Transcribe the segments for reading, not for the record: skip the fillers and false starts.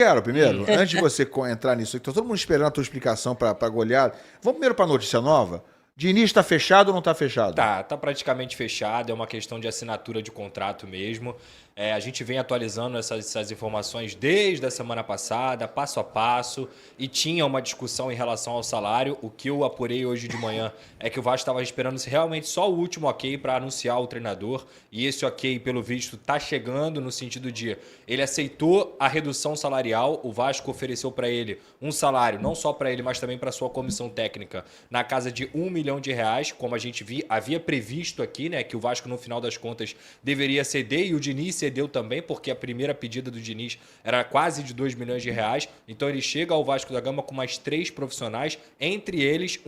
Quero primeiro, antes de você entrar nisso, está todo mundo esperando a tua explicação para goleada. Vamos primeiro para a notícia nova. Diniz está fechado ou não está fechado? Tá praticamente fechado, é uma questão de assinatura de contrato mesmo. A gente vem atualizando essas informações desde a semana passada, passo a passo, e tinha uma discussão em relação ao salário. O que eu apurei hoje de manhã é que o Vasco estava esperando realmente só o último ok para anunciar o treinador, e esse ok, pelo visto, está chegando no sentido de ele aceitou a redução salarial, o Vasco ofereceu para ele um salário, não só para ele, mas também para sua comissão técnica, na casa de R$1 milhão, como a gente havia previsto aqui, né, que o Vasco, no final das contas, deveria ceder, e o Diniz cedeu também, porque a primeira pedida do Diniz era quase de R$2 milhões. Então ele chega ao Vasco da Gama com mais 3 profissionais, entre eles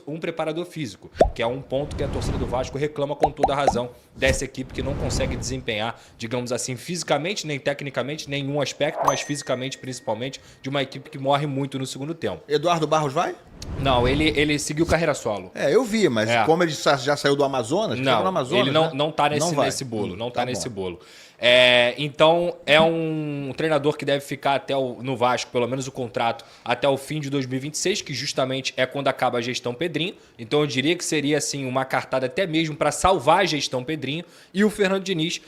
um preparador físico, que é um ponto que a torcida do Vasco reclama com toda a razão dessa equipe que não consegue desempenhar, digamos assim, fisicamente, nem tecnicamente, nenhum aspecto, mas fisicamente, principalmente, de uma equipe que morre muito no segundo tempo. Eduardo Barros vai? Não, ele seguiu carreira solo. Eu vi, mas como ele já saiu do Amazonas, não, Amazonas, ele não tá nesse bolo, nesse bolo. Então, é um treinador que deve ficar no Vasco, pelo menos o contrato, até o fim de 2026, que justamente é quando acaba a gestão Pedrinho. Então, eu diria que seria assim uma cartada até mesmo para salvar a gestão Pedrinho. E o Fernando Diniz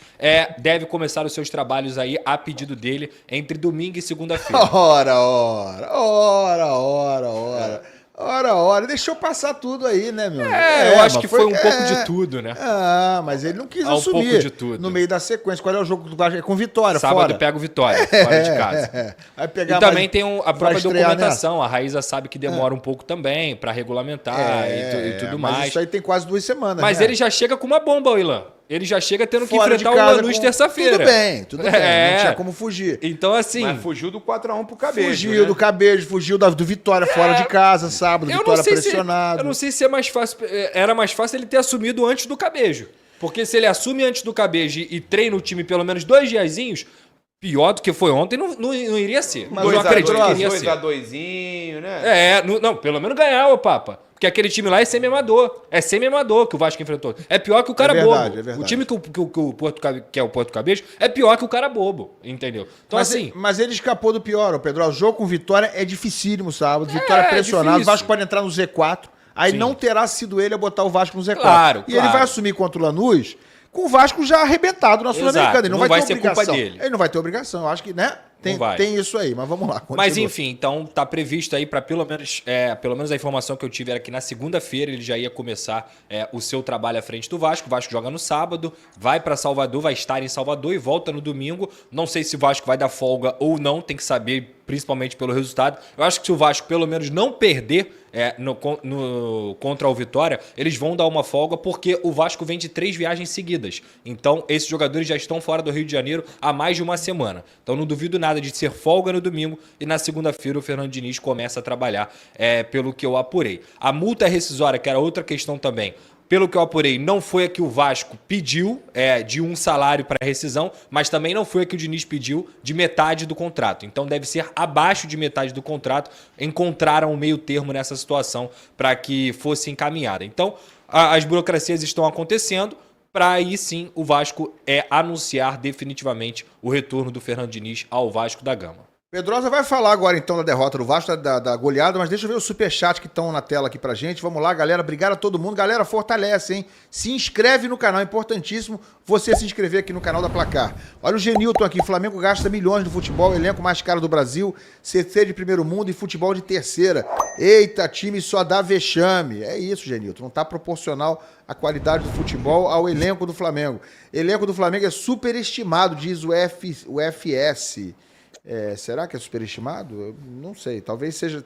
deve começar os seus trabalhos aí a pedido dele entre domingo e segunda-feira. Ora, deixou passar tudo aí, né, meu? Eu acho que foi um pouco de tudo, né? Mas ele não quis assumir. Um pouco de tudo. No meio da sequência. Qual é o jogo do Vasco? É com Vitória, Sábado fora. Pega o Vitória, fora de casa. Vai pegar e também tem a própria documentação. Nessa. A Raíza sabe que demora um pouco também para regulamentar e tudo mais. Mas isso aí tem quase 2 semanas, Mas né? ele já chega com uma bomba, Ilan. Ele já chega tendo que enfrentar o Lanús terça-feira. Tudo bem. Não tinha como fugir. Então, assim... Mas fugiu do 4x1 pro Cabejo, Fugiu do Cabejo, fugiu do Vitória fora de casa, sábado, Vitória pressionado. Eu não sei se é mais fácil... Era mais fácil ele ter assumido antes do Cabejo. Porque se ele assume antes do Cabejo e treina o time pelo menos 2 diazinhos, pior do que foi ontem, não iria ser. Mas eu acredito que iria ser. 2x2, né? Não, pelo menos ganhar, ô Papa. Porque aquele time lá é semi-amador. É semi-amador que o Vasco enfrentou. É pior que o cara bobo. É verdade. O time que é o Porto Cabejo é pior que o cara bobo. Entendeu? Então, mas ele escapou do pior, Pedro. O jogo com Vitória é dificílimo sábado. Vitória pressionado. O Vasco pode entrar no Z4. Aí não terá sido ele a botar o Vasco no Z4. Claro. E ele vai assumir contra o Lanús com o Vasco já arrebentado na Sul-Americana. Ele não vai ter obrigação. Culpa dele. Ele não vai ter obrigação. Eu acho que, né? Tem isso aí, mas vamos lá. Continua. Mas enfim, então tá previsto aí para pelo menos a informação que eu tive era que na segunda-feira ele já ia começar o seu trabalho à frente do Vasco. O Vasco joga no sábado, vai para Salvador, vai estar em Salvador e volta no domingo. Não sei se o Vasco vai dar folga ou não, tem que saber principalmente pelo resultado. Eu acho que se o Vasco pelo menos não perder contra o Vitória, eles vão dar uma folga porque o Vasco vem de 3 viagens seguidas. Então esses jogadores já estão fora do Rio de Janeiro há mais de uma semana. Então não duvido nada de ser folga no domingo e na segunda-feira o Fernando Diniz começa a trabalhar, pelo que eu apurei. A multa rescisória, que era outra questão também, pelo que eu apurei, não foi a que o Vasco pediu de um salário para rescisão, mas também não foi a que o Diniz pediu de metade do contrato. Então deve ser abaixo de metade do contrato. Encontraram um meio termo nessa situação para que fosse encaminhada. Então as burocracias estão acontecendo para aí sim o Vasco anunciar definitivamente o retorno do Fernando Diniz ao Vasco da Gama. Pedrosa vai falar agora então da derrota do Vasco, da goleada, mas deixa eu ver os superchats que estão na tela aqui pra gente. Vamos lá, galera. Obrigado a todo mundo. Galera, fortalece, hein? Se inscreve no canal, é importantíssimo você se inscrever aqui no canal da Placar. Olha o Genilton aqui. Flamengo gasta milhões no futebol, elenco mais caro do Brasil, CT de primeiro mundo e futebol de terceira. Eita, time só dá vexame. É isso, Genilton. Não tá proporcional a qualidade do futebol ao elenco do Flamengo. Elenco do Flamengo é superestimado, diz o FS. Será que é superestimado? Eu não sei. Talvez seja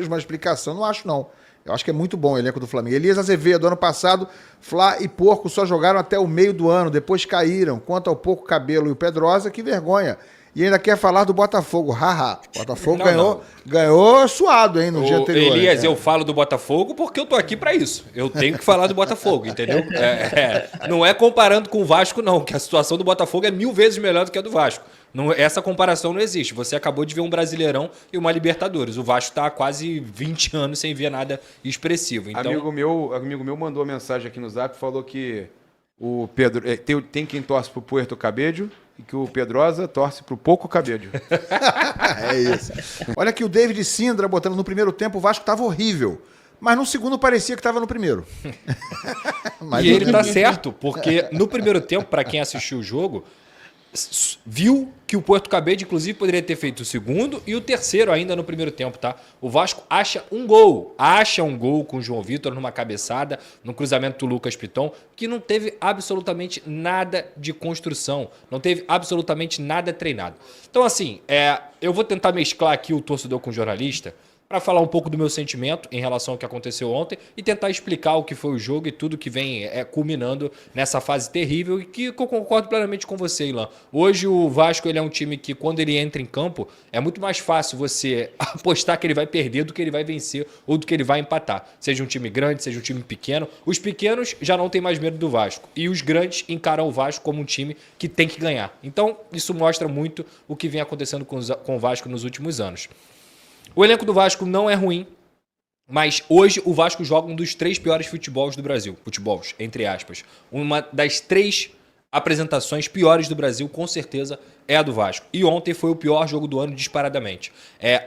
uma explicação. Não acho, não. Eu acho que é muito bom o elenco do Flamengo. Elias Azevedo, ano passado, Fla e Porco só jogaram até o meio do ano, depois caíram. Quanto ao Porco Cabelo e o Pedrosa, que vergonha. E ainda quer falar do Botafogo. Haha. Botafogo ganhou suado, hein, no dia anterior. Elias, eu falo do Botafogo porque eu tô aqui pra isso. Eu tenho que falar do Botafogo, entendeu? Não é comparando com o Vasco, não, que a situação do Botafogo é 1000 vezes melhor do que a do Vasco. Essa comparação não existe. Você acabou de ver um Brasileirão e uma Libertadores. O Vasco está há quase 20 anos sem ver nada expressivo. Então... Amigo meu mandou uma mensagem aqui no Zap, falou que o Pedro tem quem torce pro Puerto Cabello e que o Pedrosa torce pro Pouco Cabello. É isso. Olha aqui o David Sindra botando no primeiro tempo, o Vasco tava horrível. Mas no segundo parecia que estava no primeiro. E ele tá certo, porque no primeiro tempo, para quem assistiu o jogo, viu que o Puerto Cabello, inclusive, poderia ter feito o segundo e o terceiro ainda no primeiro tempo, tá? O Vasco acha um gol com o João Vitor numa cabeçada, no cruzamento do Lucas Piton, que não teve absolutamente nada de construção, não teve absolutamente nada treinado. Então, assim, eu vou tentar mesclar aqui o torcedor com o jornalista, para falar um pouco do meu sentimento em relação ao que aconteceu ontem e tentar explicar o que foi o jogo e tudo que vem culminando nessa fase terrível e que eu concordo plenamente com você, Ilan. Hoje o Vasco ele é um time que, quando ele entra em campo, é muito mais fácil você apostar que ele vai perder do que ele vai vencer ou do que ele vai empatar. Seja um time grande, seja um time pequeno. Os pequenos já não têm mais medo do Vasco e os grandes encaram o Vasco como um time que tem que ganhar. Então, isso mostra muito o que vem acontecendo com o Vasco nos últimos anos. O elenco do Vasco não é ruim, mas hoje o Vasco joga um dos 3 piores futebols do Brasil. Futebols, entre aspas. Uma das 3 apresentações piores do Brasil, com certeza, é a do Vasco. E ontem foi o pior jogo do ano disparadamente.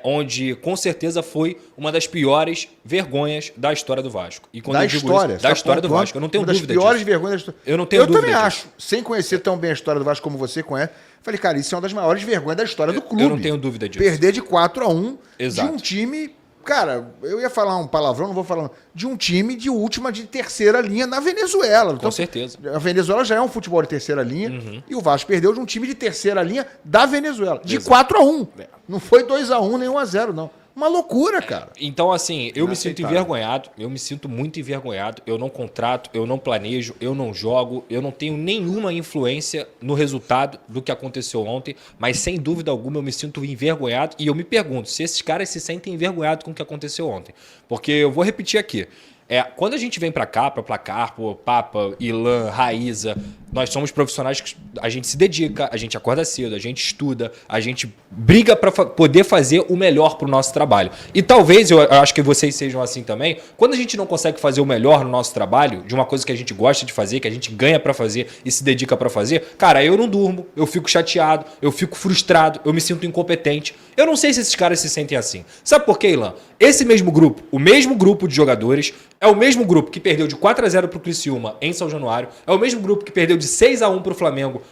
Onde, com certeza, foi uma das piores vergonhas da história do Vasco. E quando da eu digo história? Isso, da história do Vasco. Eu não tenho dúvida disso. Uma das piores vergonhas da história. Eu não tenho dúvida disso. Eu também acho. Sem conhecer tão bem a história do Vasco como você conhece, falei, cara, isso é uma das maiores vergonhas da história do clube. Eu não tenho dúvida disso. Perder de 4-1 Exato. de um time... Cara, eu ia falar um palavrão, não vou falar. De um time de última, de terceira linha na Venezuela. Com certeza. A Venezuela já é um futebol de terceira linha. E o Vasco perdeu de um time de terceira linha da Venezuela. De 4-1. Não foi 2-1 nem 1-0, não. Uma loucura, cara. Então, assim, eu me sinto envergonhado. Eu me sinto muito envergonhado. Eu não contrato, eu não planejo, eu não jogo. Eu não tenho nenhuma influência no resultado do que aconteceu ontem. Mas, sem dúvida alguma, eu me sinto envergonhado. E eu me pergunto se esses caras se sentem envergonhados com o que aconteceu ontem. Porque eu vou repetir aqui. Quando a gente vem pra cá, pra Placar, pô, Papa, Ilan, Raíza, nós somos profissionais que a gente se dedica, a gente acorda cedo, a gente estuda, a gente briga pra poder fazer o melhor pro nosso trabalho. E talvez, eu acho que vocês sejam assim também, quando a gente não consegue fazer o melhor no nosso trabalho, de uma coisa que a gente gosta de fazer, que a gente ganha pra fazer e se dedica pra fazer, cara, eu não durmo, eu fico chateado, eu fico frustrado, eu me sinto incompetente. Eu não sei se esses caras se sentem assim. Sabe por quê, Ilan? Esse mesmo grupo, o mesmo grupo de jogadores, é o mesmo grupo que perdeu de 4-0 pro Criciúma em São Januário, é o mesmo grupo que perdeu de 6-1 pro Flamengo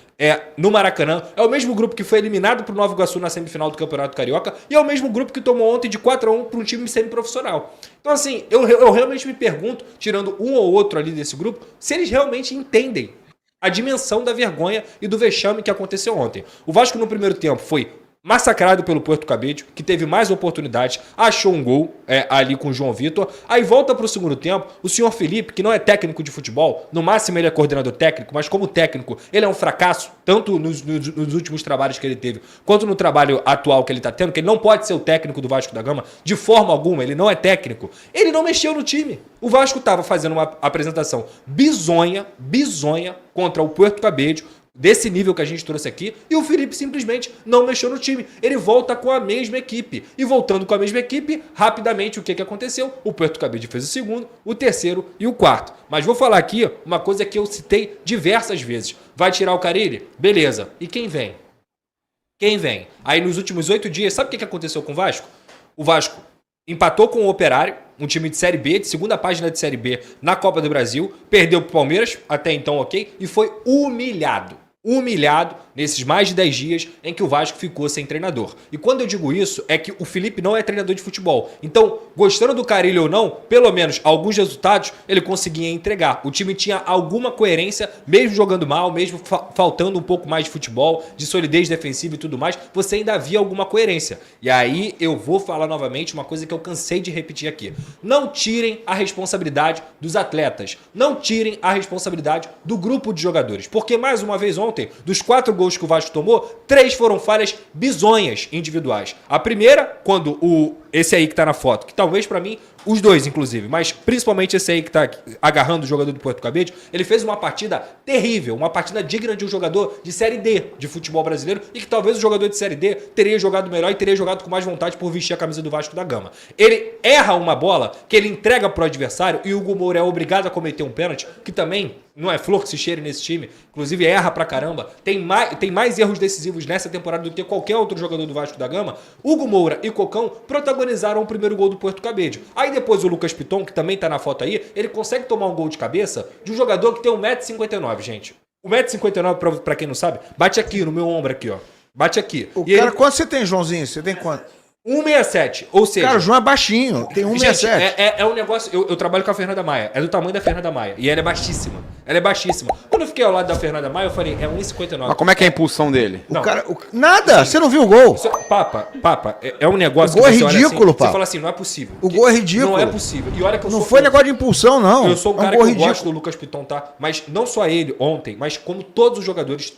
no Maracanã, é o mesmo grupo que foi eliminado pro Nova Iguaçu na semifinal do Campeonato Carioca e é o mesmo grupo que tomou ontem de 4-1 para um time semiprofissional. Então, assim, eu realmente me pergunto, tirando um ou outro ali desse grupo, se eles realmente entendem a dimensão da vergonha e do vexame que aconteceu ontem. O Vasco no primeiro tempo foi massacrado pelo Puerto Cabello, que teve mais oportunidades, achou um gol ali com o João Vitor. Aí volta para o segundo tempo, o senhor Felipe, que não é técnico de futebol, no máximo ele é coordenador técnico, mas como técnico ele é um fracasso, tanto nos últimos trabalhos que ele teve, quanto no trabalho atual que ele está tendo, que ele não pode ser o técnico do Vasco da Gama, de forma alguma, ele não é técnico. Ele não mexeu no time. O Vasco estava fazendo uma apresentação bizonha contra o Puerto Cabello, desse nível que a gente trouxe aqui, e o Felipe simplesmente não mexeu no time. Ele volta com a mesma equipe. E voltando com a mesma equipe, rapidamente o que aconteceu? O Puerto Cabello fez o segundo, o terceiro e o quarto. Mas vou falar aqui uma coisa que eu citei diversas vezes. Vai tirar o Carille? Beleza. E quem vem? Quem vem? Aí nos últimos 8 dias, sabe o que aconteceu com o Vasco? O Vasco empatou com o Operário, um time de Série B, de segunda página de Série B na Copa do Brasil, perdeu pro Palmeiras, até então ok, e foi humilhado nesses mais de 10 dias em que o Vasco ficou sem treinador. E quando eu digo isso, é que o Felipe não é treinador de futebol. Então, gostando do Carille ou não, pelo menos alguns resultados ele conseguia entregar. O time tinha alguma coerência, mesmo jogando mal, mesmo faltando um pouco mais de futebol, de solidez defensiva e tudo mais, você ainda havia alguma coerência. E aí eu vou falar novamente uma coisa que eu cansei de repetir aqui. Não tirem a responsabilidade dos atletas. Não tirem a responsabilidade do grupo de jogadores. Porque, mais uma vez ontem, dos 4 gols que o Vasco tomou, 3 foram falhas bizonhas individuais. A primeira, quando o esse aí que tá na foto, que talvez pra mim, os dois inclusive, mas principalmente esse aí que tá agarrando o jogador do Porto Cabede, ele fez uma partida terrível, uma partida digna de um jogador de Série D de futebol brasileiro e que talvez o jogador de Série D teria jogado melhor e teria jogado com mais vontade por vestir a camisa do Vasco da Gama. Ele erra uma bola que ele entrega pro adversário e o Hugo Moura é obrigado a cometer um pênalti, que também não é flor que se cheire nesse time, inclusive erra pra caramba, tem mais erros decisivos nessa temporada do que qualquer outro jogador do Vasco da Gama. Hugo Moura e Cocão protagonizaram o primeiro gol do Porto Cabede. Aí depois o Lucas Piton, que também tá na foto aí, ele consegue tomar um gol de cabeça de um jogador que tem 1,59 m, gente. 1,59 m, pra quem não sabe, bate aqui no meu ombro aqui, ó. Bate aqui. O cara, quanto você tem, Joãozinho? Você tem quanto? 1,67, ou seja... Cara, o João é baixinho, tem 1,67. É um negócio... Eu trabalho com a Fernanda Maia, é do tamanho da Fernanda Maia, e ela é baixíssima. Ela é baixíssima. Quando eu fiquei ao lado da Fernanda Maia, eu falei, é 1,59. Mas como é que é a impulsão dele? O cara, nada, você não viu o gol. Papa, é um negócio o gol que é ridículo, assim, Papa. Você fala assim, não é possível. O gol é ridículo. Não é possível. E olha que eu não foi negócio de impulsão, não. Eu sou um cara gol que ridículo. gosto do Lucas Piton, tá? Mas não só ele ontem, mas como todos os jogadores,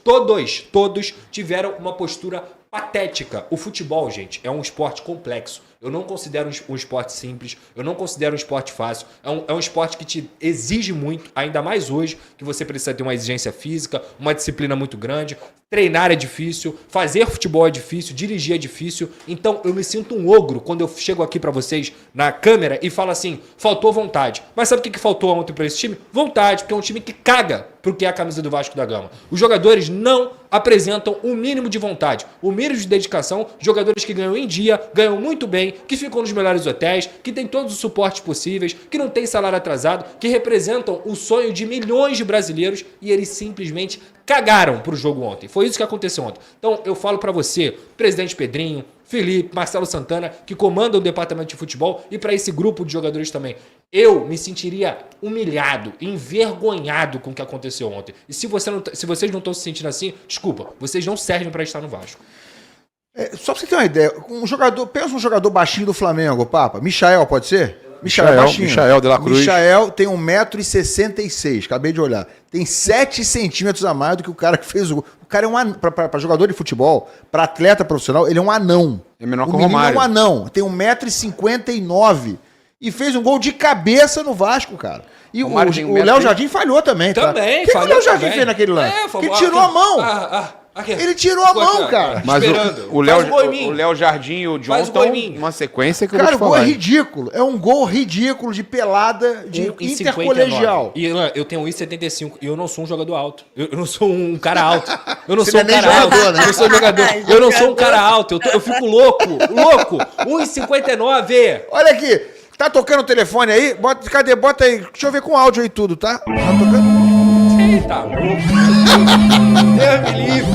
todos tiveram uma postura patética. O futebol, gente, é um esporte complexo. Eu não considero um esporte simples, eu não considero um esporte fácil. É um esporte que te exige muito, ainda mais hoje, que você precisa ter uma exigência física, uma disciplina muito grande. Treinar é difícil, fazer futebol é difícil, dirigir é difícil. Então eu me sinto um ogro quando eu chego aqui pra vocês na câmera e falo assim, faltou vontade. Mas sabe o que faltou ontem pra esse time? Vontade, porque é um time que caga pro que é a camisa do Vasco da Gama. Os jogadores não apresentam o mínimo de vontade, o mínimo de dedicação. Jogadores que ganham em dia, ganham muito bem, que ficam nos melhores hotéis, que têm todos os suportes possíveis, que não têm salário atrasado, que representam o sonho de milhões de brasileiros e eles simplesmente cagaram pro jogo ontem. Foi isso que aconteceu ontem. Então eu falo pra você, presidente Pedrinho, Felipe, Marcelo Santana, que comandam o departamento de futebol, e para esse grupo de jogadores também. Eu me sentiria humilhado, envergonhado com o que aconteceu ontem. E se vocês não estão se sentindo assim, desculpa, vocês não servem para estar no Vasco. Só pra você ter uma ideia, pensa um jogador baixinho do Flamengo, Papa. Michael, pode ser? Michael de la Cruz. Michael tem 1,66 m, acabei de olhar. Tem 7 centímetros a mais do que o cara que fez o gol. O cara é um anão. Pra jogador de futebol, pra atleta profissional, ele é um anão. É menor que o o menino Romário. é um anão, tem 1,59 m. E fez um gol de cabeça no Vasco, cara. E o Léo Jardim falhou também, tá? Também, o que o Léo Jardim fez naquele lance? Ele tirou a mão. Ele tirou a mão, cara. Mas o Léo Jardim e o John estão uma sequência que eu vou te falar. Cara, o gol é ridículo. É um gol ridículo de pelada de intercolegial. E eu tenho 1,75 e eu não sou um jogador alto. Eu não sou um cara alto. Eu não sou um cara alto. Jogador, né? Eu não sou jogador. Eu não sou um cara alto. Eu fico louco. 1,59. Olha aqui. Tá tocando o telefone aí? Cadê? Bota aí. Deixa eu ver com áudio aí tudo, tá? Tá tocando? Eita, louco. Deus me livre.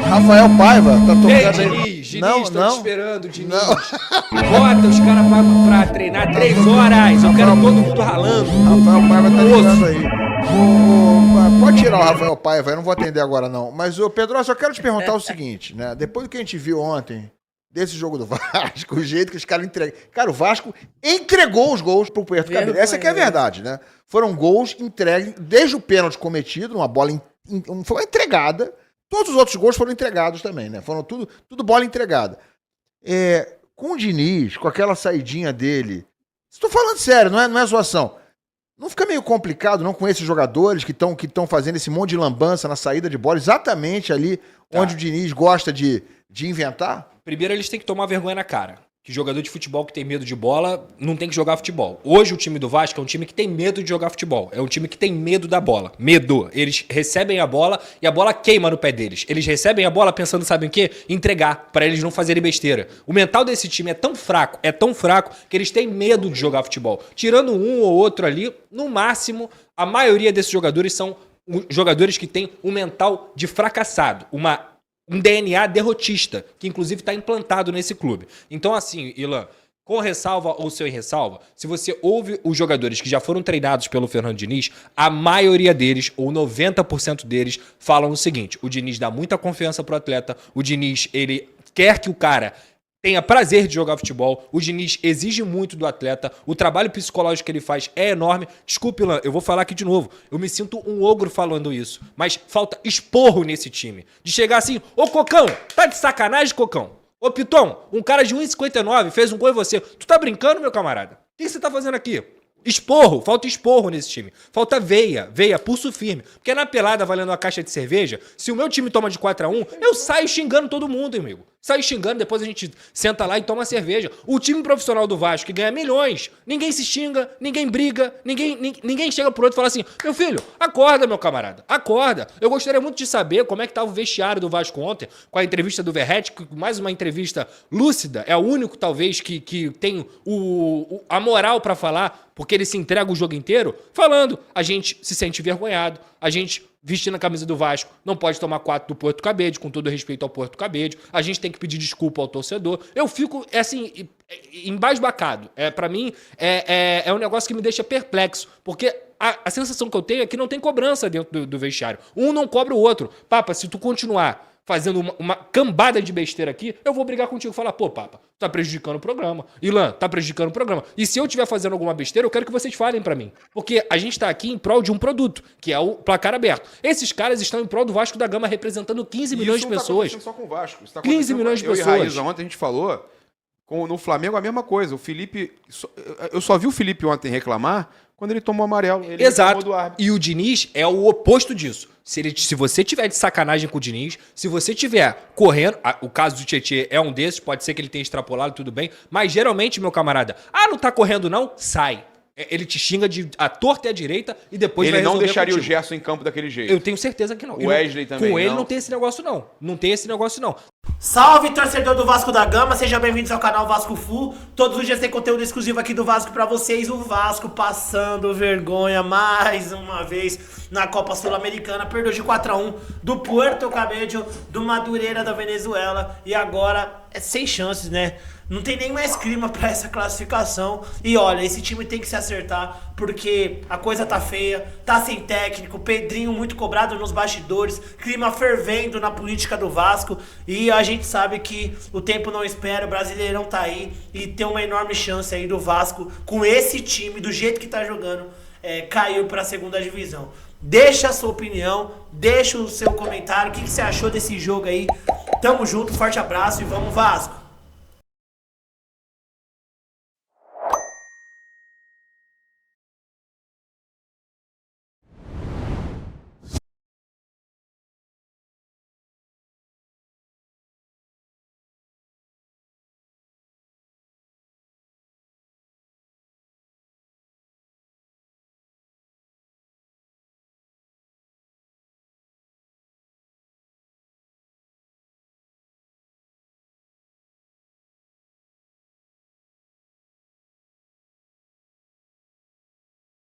Rafael Paiva tá tocando aí. Diniz, tô te esperando, Diniz. Bota os caras pra treinar 3 horas. Eu quero todo mundo ralando. Rafael Paiva tá ligando aí. Pode tirar o Rafael Paiva, eu não vou atender agora não. Mas, Pedro, eu só quero te perguntar o seguinte, né? Depois do que a gente viu ontem, desse jogo do Vasco, o jeito que os caras entregam. Cara, o Vasco entregou os gols pro Puerto Cabelo. Essa que é a verdade, né? Foram gols entregues, desde o pênalti cometido, uma bola foi entregada. Todos os outros gols foram entregados também, né? Foram tudo bola entregada. Com o Diniz, com aquela saidinha dele, estou falando sério, não é zoação. Não fica meio complicado, não, com esses jogadores que estão fazendo esse monte de lambança na saída de bola, exatamente ali onde o Diniz gosta de inventar? Primeiro, eles têm que tomar vergonha na cara. Que jogador de futebol que tem medo de bola não tem que jogar futebol. Hoje o time do Vasco é um time que tem medo de jogar futebol. É um time que tem medo da bola. Medo. Eles recebem a bola e a bola queima no pé deles. Eles recebem a bola pensando, sabem o quê? Entregar, para eles não fazerem besteira. O mental desse time é tão fraco, que eles têm medo de jogar futebol. Tirando um ou outro ali, no máximo, a maioria desses jogadores são jogadores que têm um mental de fracassado. Um DNA derrotista, que inclusive está implantado nesse clube. Então assim, Ilan, com ressalva ou sem ressalva, se você ouve os jogadores que já foram treinados pelo Fernando Diniz, a maioria deles, ou 90% deles, falam o seguinte: o Diniz dá muita confiança pro atleta, o Diniz, ele quer que o cara tenha prazer de jogar futebol, o Diniz exige muito do atleta, o trabalho psicológico que ele faz é enorme. Desculpe, Ilan, eu vou falar aqui de novo, eu me sinto um ogro falando isso, mas falta esporro nesse time, de chegar assim, ô Cocão, tá de sacanagem, Cocão? Ô, Piton, um cara de 1,59 fez um gol em você. Tu tá brincando, meu camarada? O que você tá fazendo aqui? Esporro, falta esporro nesse time. Falta veia, pulso firme. Porque na pelada, valendo uma caixa de cerveja, se o meu time toma de 4-1, eu saio xingando todo mundo, amigo. Saio xingando, depois a gente senta lá e toma cerveja. O time profissional do Vasco, que ganha milhões, ninguém se xinga, ninguém briga, ninguém chega pro outro e fala assim, meu filho, acorda, meu camarada, acorda. Eu gostaria muito de saber como é que tava o vestiário do Vasco ontem, com a entrevista do Verratti, mais uma entrevista lúcida, é o único, talvez, que tem a moral pra falar, porque ele se entrega o jogo inteiro, falando, a gente se sente envergonhado, a gente vestindo a camisa do Vasco, não pode tomar 4 do Porto Cabede, com todo respeito ao Porto Cabede, a gente tem que pedir desculpa ao torcedor. Eu fico, assim, embasbacado. Pra mim, é um negócio que me deixa perplexo, porque a sensação que eu tenho é que não tem cobrança dentro do vestiário. Um não cobra o outro. Papa, se tu continuar fazendo uma cambada de besteira aqui, eu vou brigar contigo. Falar, pô, Papa, tá prejudicando o programa. Ilan, tá prejudicando o programa. E se eu estiver fazendo alguma besteira, eu quero que vocês falem pra mim. Porque a gente tá aqui em prol de um produto, que é o placar aberto. Esses caras estão em prol do Vasco da Gama, representando 15 milhões de pessoas. Isso não tá acontecendo só com o Vasco. Isso tá 15 milhões de pessoas. Eu e Raíza, ontem a gente falou, no Flamengo a mesma coisa. O Felipe... Eu só vi o Felipe ontem reclamar quando ele tomou amarelo. Ele Exato. E o Diniz é o oposto disso. Se você tiver de sacanagem com o Diniz, se você tiver correndo, o caso do Tietê é um desses, pode ser que ele tenha extrapolado, tudo bem, mas geralmente, meu camarada, não tá correndo não? Sai. Ele te xinga à torta e à direita e depois ele vai resolver não deixaria contigo. o Gerson em campo daquele jeito. Eu tenho certeza que não. O Wesley também com ele não. não tem esse negócio não. Não tem esse negócio não. Salve, torcedor do Vasco da Gama, sejam bem-vindos ao canal Vasco Full. Todos os dias tem conteúdo exclusivo aqui do Vasco pra vocês. O Vasco passando vergonha mais uma vez na Copa Sul-Americana. Perdeu de 4-1 do Puerto Cabello, do Madureira da Venezuela. E agora é sem chances, né? Não tem nem mais clima pra essa classificação. E olha, esse time tem que se acertar, porque a coisa tá feia, tá sem técnico, Pedrinho muito cobrado nos bastidores, clima fervendo na política do Vasco. E a gente sabe que o tempo não espera, o Brasileirão tá aí e tem uma enorme chance aí do Vasco, com esse time, do jeito que tá jogando, cair pra segunda divisão. Deixa a sua opinião, deixa o seu comentário, o que você achou desse jogo aí. Tamo junto, forte abraço e vamos Vasco!